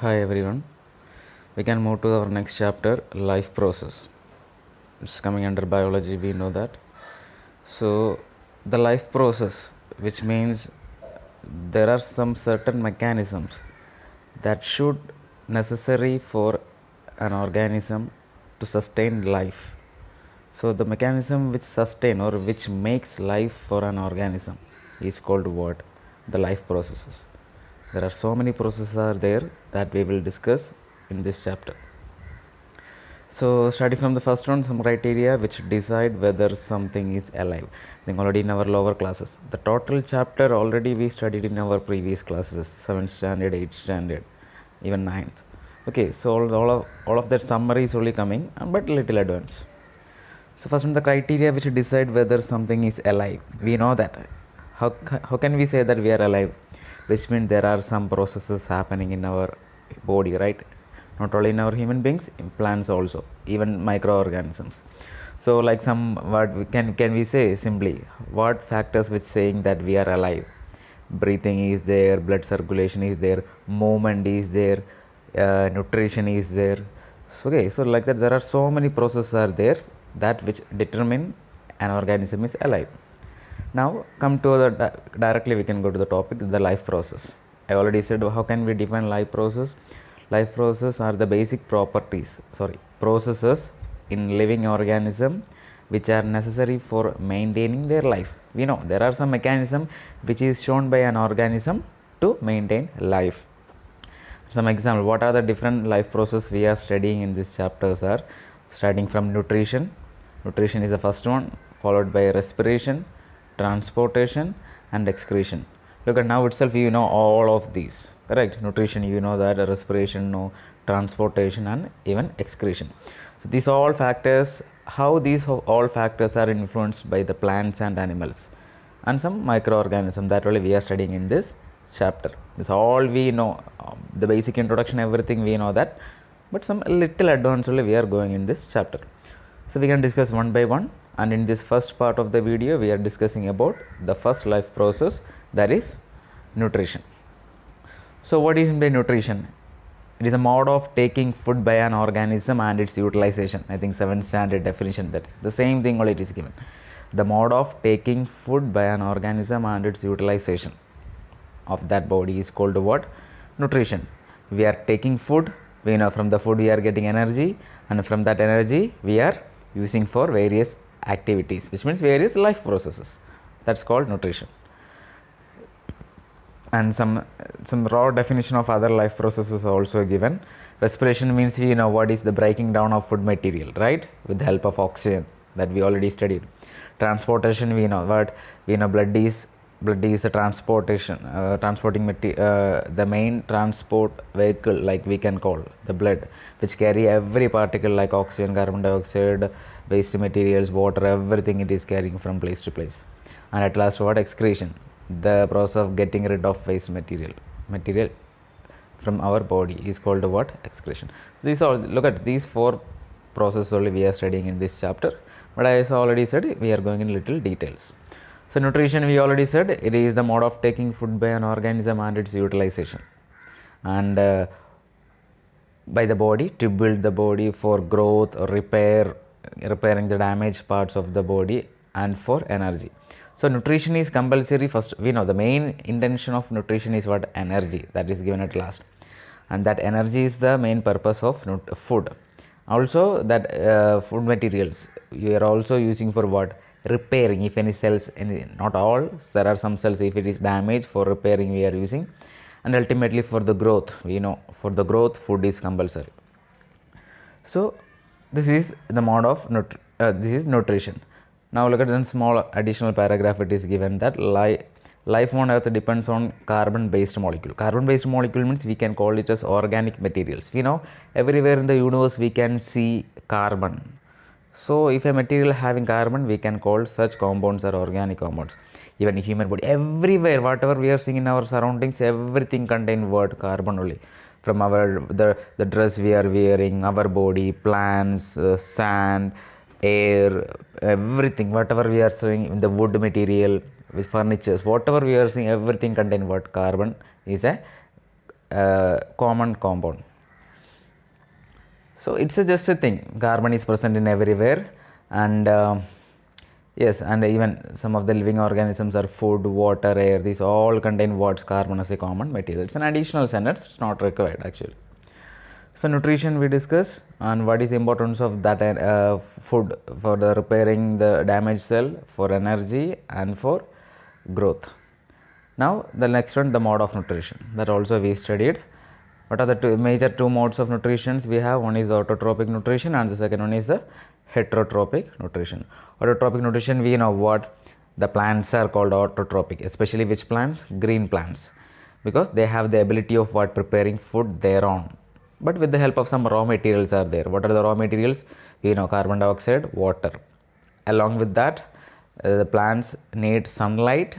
Hi everyone. We can move to our next chapter, life process. It's coming under biology, we know that. So, the life process, which means there are some certain mechanisms that should necessary for an organism to sustain life. So, the mechanism which sustain or which makes life for an organism is called what? The life processes. There are so many processes are there that we will discuss in this chapter. So, starting from the first one, some criteria which decide whether something is alive. I think already in our lower classes. The total chapter already we studied in our previous classes, 7th standard, 8th standard, even 9th. Okay, so all of that summary is only coming, but little advanced. So, first one, the criteria which decide whether something is alive. We know that. How can we say that we are alive? Which means there are some processes happening in our body, right? Not only in our human beings, in plants also, even microorganisms. So, like some what can we say simply? What factors which saying that we are alive? Breathing is there, blood circulation is there, movement is there, nutrition is there. So, okay, so like that, there are so many processes are there that which determine an organism is alive. Now come to the directly we can go to the topic, the life process. I already said how can we define life process. Life process are the basic processes in living organism which are necessary for maintaining their life. We know there are some mechanism which is shown by an organism to maintain life. Some example, what are the different life process we are studying in this chapters are starting from nutrition. Nutrition is the first one, followed by respiration, transportation and excretion. Look at now itself you know all of these, correct? Nutrition you know that, respiration no, transportation and even excretion. So these all factors, how these all factors are influenced by the plants and animals and some microorganisms, that only we are studying in this chapter. This all we know, the basic introduction, everything we know that, but some little advanced only we are going in this chapter. So we can discuss one by one, and in this first part of the video we are discussing about the first life process, that is nutrition. So what is by nutrition? It is a mode of taking food by an organism and its utilization. I think 7th standard definition, that is the same thing only it is given. The mode of taking food by an organism and its utilization of that body is called what? Nutrition. We are taking food, we know from the food we are getting energy, and from that energy we are using for various activities, which means various life processes. That's called nutrition. And some raw definition of other life processes also given. Respiration means we know what is the breaking down of food material, right, with the help of oxygen, that we already studied. Transportation, we know what, we know blood is a transportation, the main transport vehicle, like we can call the blood, which carry every particle like oxygen, carbon dioxide, waste materials, water, everything it is carrying from place to place. And at last what? Excretion, the process of getting rid of waste material from our body is called what? Excretion. So these all, look at these four processes only we are studying in this chapter, but as already said we are going in little details. So nutrition we already said, it is the mode of taking food by an organism and its utilization, and by the body to build the body for growth, repairing the damaged parts of the body, and for energy. So nutrition is compulsory. First we know the main intention of nutrition is what? Energy, that is given at last, and that energy is the main purpose of food. Also that food materials you are also using for what? Repairing, if any cells, not all, there are some cells, if it is damaged, for repairing we are using, and ultimately for the growth, we know for the growth food is compulsory. So this is the mode of this is nutrition. Now look at one small additional paragraph. It is given that life on earth depends on carbon based molecule. Carbon based molecule means we can call it as organic materials. We know everywhere in the universe we can see carbon. So if a material having carbon, we can call such compounds are organic compounds. Even human body, everywhere, whatever we are seeing in our surroundings, everything contain word carbon only. From our the dress we are wearing, our body, plants, sand, air, everything, whatever we are seeing in the wood material, with furnitures, whatever we are seeing, everything contain what? Carbon is a common compound. So it's just a thing. Carbon is present in everywhere, and yes, and even some of the living organisms are food, water, air. These all contain what? Carbon as a common material. It's an additional sentence. It's not required actually. So nutrition we discussed, and what is the importance of that food for the repairing the damaged cell, for energy, and for growth. Now the next one, the mode of nutrition, that also we studied. What are the major two modes of nutrition we have? One is autotrophic nutrition and the second one is the heterotrophic nutrition. Autotrophic nutrition, we know what? The plants are called autotrophic, especially which plants? Green plants, because they have the ability of what? Preparing food their own, but with the help of some raw materials are there. What are the raw materials? We know carbon dioxide, water. Along with that, the plants need sunlight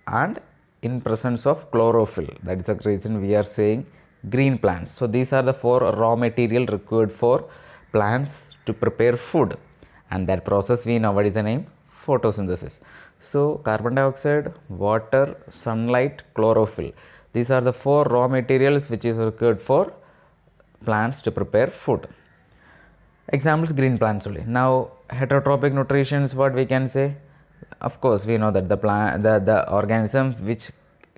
and in presence of chlorophyll. That is the reason we are saying green plants. So these are the four raw material required for plants to prepare food, and that process we know what is the name? Photosynthesis. So carbon dioxide, water, sunlight, chlorophyll. These are the four raw materials which is required for plants to prepare food. Examples, green plants only. Now heterotrophic nutrition is what we can say. Of course we know that the organisms which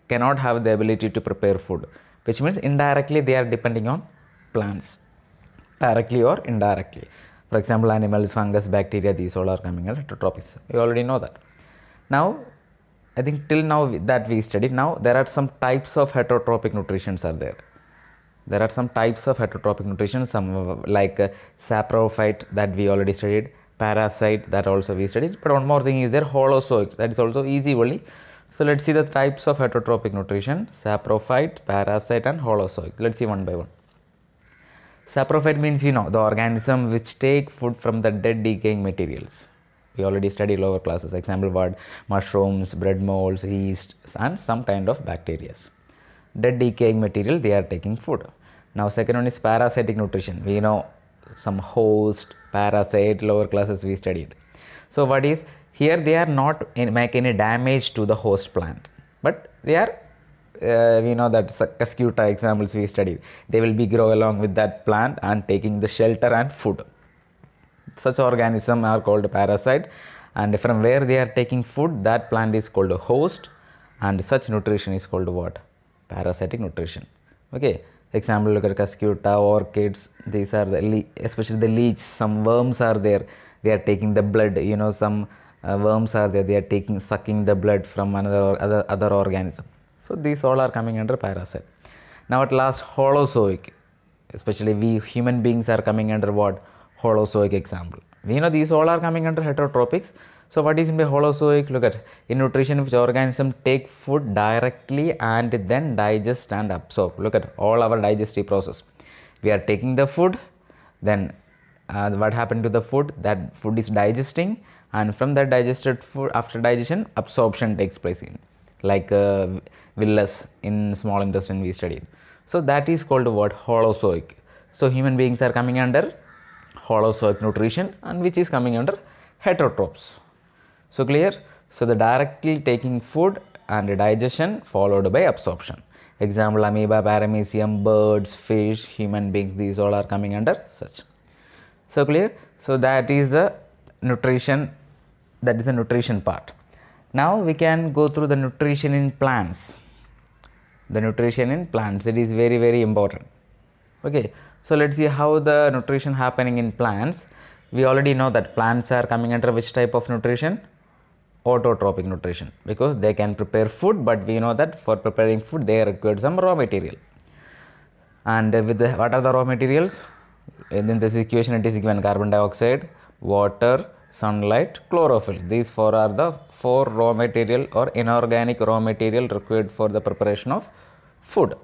cannot have the ability to prepare food, which means indirectly they are depending on plants, directly or indirectly. For example, animals, fungus, bacteria, these all are coming as heterotropics. We already know that. Now I think till now that we studied, now there are some types of heterotrophic nutritions are there. There are some types of heterotrophic nutrition, some like saprophyte that we already studied, parasite that also we studied, but one more thing is there, holozoic, that is also easy only. So let's see the types of heterotrophic nutrition: saprophyte, parasite and holozoic. Let's see one by one. Saprophyte means the organism which take food from the dead decaying materials. We already studied lower classes. Example what? Mushrooms, bread molds, yeast and some kind of bacteria. Dead decaying material they are taking food. Now second one is parasitic nutrition. We know some host, parasite, lower classes we studied. So what is here? They are not make any damage to the host plant, but they are we know that Cuscuta examples we studied. They will be grow along with that plant and taking the shelter and food. Such organisms are called parasite, and from where they are taking food, that plant is called a host, and such nutrition is called what? Parasitic nutrition. Okay, example look at Cuscuta, orchids. These are the especially the leech. Some worms are there. They are taking the blood. Some worms are there. They are sucking the blood from other organism. So these all are coming under parasite. Now at last, holozoic. Especially we human beings are coming under what? Holozoic example. We know these all are coming under heterotropics. So what is in the holozoic? Look at in nutrition which organism take food directly and then digest and absorb. Look at all our digestive process. We are taking the food, then what happened to the food? That food is digesting, and from that digested food, after digestion, absorption takes place in like villus in small intestine we studied. So that is called what? Holozoic. So human beings are coming under holozoic nutrition, and which is coming under heterotrophs. So clear? So the directly taking food and digestion followed by absorption. Example amoeba, paramecium, birds, fish, human beings, these all are coming under such. So clear? So that is the nutrition, that is the nutrition part. Now we can go through the nutrition in plants. The nutrition in plants, it is very, very important. Okay, so let's see how the nutrition happening in plants. We already know that plants are coming under which type of nutrition? Autotrophic nutrition, because they can prepare food, but we know that for preparing food they require some raw material. And with what are the raw materials? In this equation it is given carbon dioxide, water, sunlight, chlorophyll. These four are the four raw material or inorganic raw material required for the preparation of food.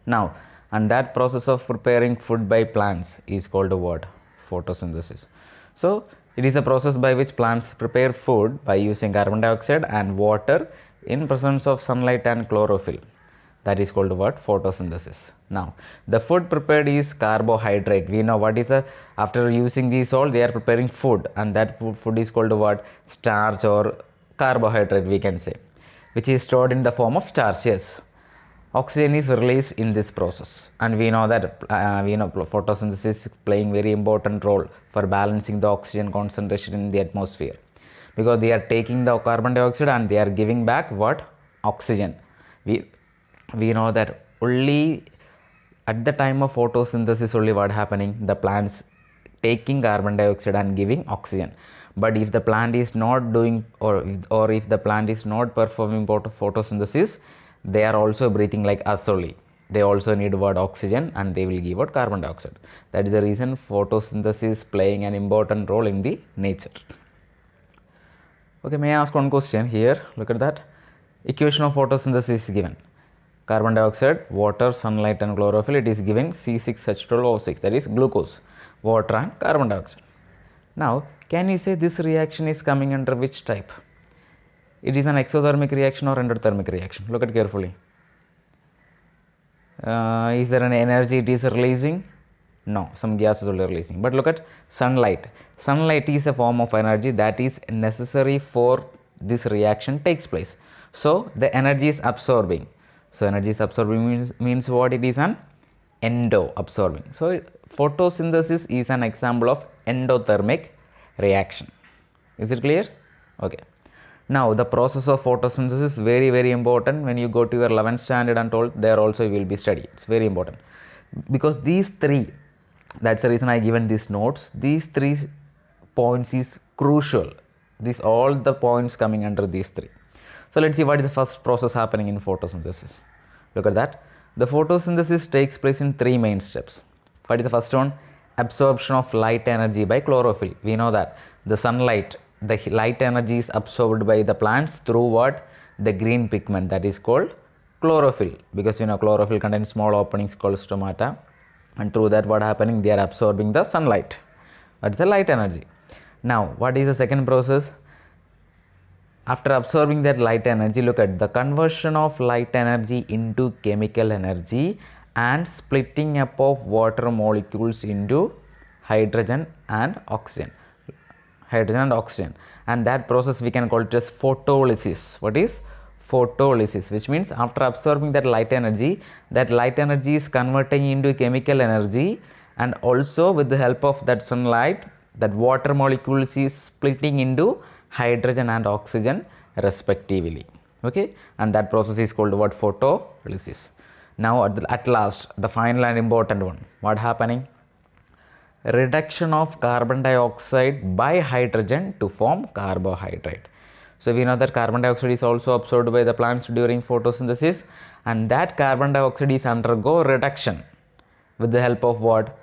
Now, and that process of preparing food by plants is called what? Photosynthesis. So it is a process by which plants prepare food by using carbon dioxide and water in presence of sunlight and chlorophyll. That is called what? Photosynthesis. Now, the food prepared is carbohydrate. We know what is after using these all, they are preparing food, and that food is called what? Starch or carbohydrate we can say, which is stored in the form of starch. Yes. oxygen is released in this process, and we know that photosynthesis is playing very important role for balancing the oxygen concentration in the atmosphere, because they are taking the carbon dioxide and they are giving back what? Oxygen. We know that only at the time of photosynthesis only what happening, the plants taking carbon dioxide and giving oxygen. But if the plant is not doing, or if the plant is not performing photosynthesis, they are also breathing like us only. They also need what? Oxygen, and they will give out carbon dioxide. That is the reason photosynthesis is playing an important role in the nature. Okay, may I ask one question here? Look at that. Equation of photosynthesis is given. Carbon dioxide, water, sunlight and chlorophyll. It is given C6H12O6, that is glucose, water and carbon dioxide. Now, can you say this reaction is coming under which type? It is an exothermic reaction or endothermic reaction? Look at carefully. Is there an energy it is releasing? No, some gas is only releasing. But look at sunlight. Sunlight is a form of energy that is necessary for this reaction takes place. So, the energy is absorbing. So, energy is absorbing means what? It is an endo-absorbing. So, photosynthesis is an example of endothermic reaction. Is it clear? Okay. Now, the process of photosynthesis is very, very important. When you go to your 11th standard and all, there also you will be studying. It's very important. Because these three, that's the reason I given these notes. These 3 points is crucial. These all the points coming under these 3. So, let's see what is the first process happening in photosynthesis. Look at that. The photosynthesis takes place in 3 main steps. What is the first one? Absorption of light energy by chlorophyll. We know that the sunlight, the light energy is absorbed by the plants through what? The green pigment, that is called chlorophyll, because chlorophyll contains small openings called stomata, and through that what happening? They are absorbing the sunlight. That is the light energy. Now, what is the second process? After absorbing that light energy, look at the conversion of light energy into chemical energy and splitting up of water molecules into hydrogen and oxygen. And that process we can call it as photolysis. What is photolysis? Which means after absorbing that light energy is converting into chemical energy, and also with the help of that sunlight, that water molecules is splitting into hydrogen and oxygen respectively. Okay, and that process is called what? Photolysis. Now at last, the final and important one, what happening? Reduction of carbon dioxide by hydrogen to form carbohydrate. So we know that carbon dioxide is also absorbed by the plants during photosynthesis, and that carbon dioxide is undergo reduction with the help of what?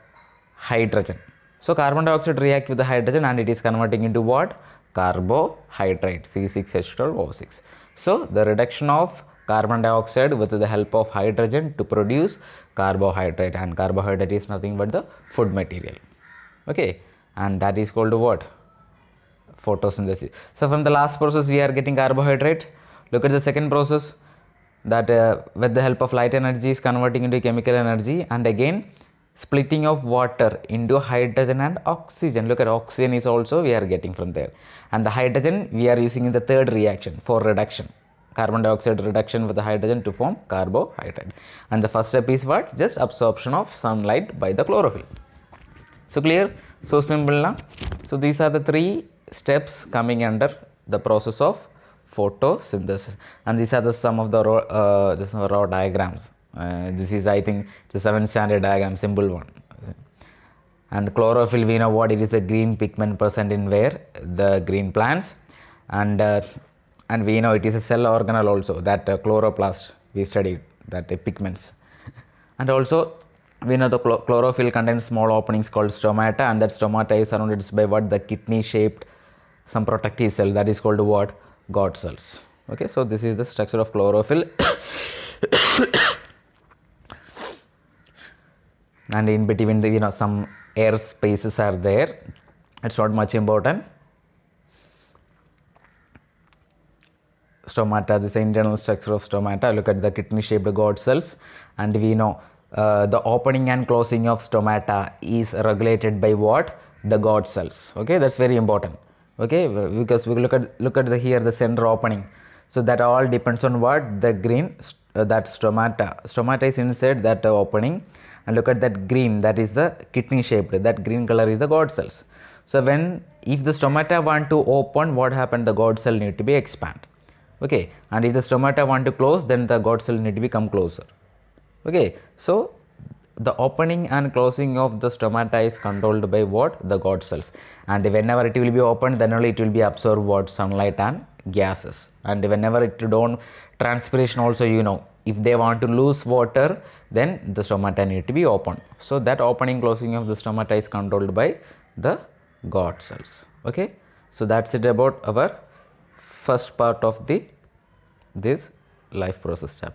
Hydrogen. So carbon dioxide react with the hydrogen and it is converting into what? Carbohydrate, C6H12O6. So the reduction of carbon dioxide with the help of hydrogen to produce carbohydrate, and carbohydrate is nothing but the food material. Okay, and that is called what? Photosynthesis. So from the last process we are getting carbohydrate. Look at the second process, that with the help of light energy is converting into chemical energy, and again splitting of water into hydrogen and oxygen. Look at oxygen is also we are getting from there, and the hydrogen we are using in the third reaction for reduction, carbon dioxide reduction with the hydrogen to form carbohydrate. And the first step is what? Just absorption of sunlight by the chlorophyll. So clear? So simple now. So these are the 3 steps coming under the process of photosynthesis, and these are the some of the raw diagrams. This is, I think, the 7th standard diagram, simple one. And chlorophyll, we know what it is, a green pigment present in where? The green plants, and we know it is a cell organelle also, that chloroplast we studied, that pigments. And also we know the chlorophyll contains small openings called stomata, and that stomata is surrounded by what? The kidney shaped some protective cell, that is called what? God cells. Okay, so this is the structure of chlorophyll. And in between the, some air spaces are there. It's not much important. Stomata, this is the internal structure of stomata. Look at the kidney shaped God cells, and we know the opening and closing of stomata is regulated by what? The God cells. Okay, that's very important. Okay, because we look at here the center opening. So that all depends on what? The green that stomata is inside that opening, and look at that green, that is the kidney shaped, that green color is the God cells. So when, if the stomata want to open, what happened, the God cell need to be expand, okay, and if the stomata want to close, then the God cell need to become closer, okay. So the opening and closing of the stomata is controlled by what, the God cells, and whenever it will be opened, then only it will be absorb what, sunlight and gases, and whenever it don't, transpiration also, you know, if they want to lose water, then the stomata need to be open. So that opening closing of the stomata is controlled by the God cells, okay. So that's it about our first part of the this life process chapter.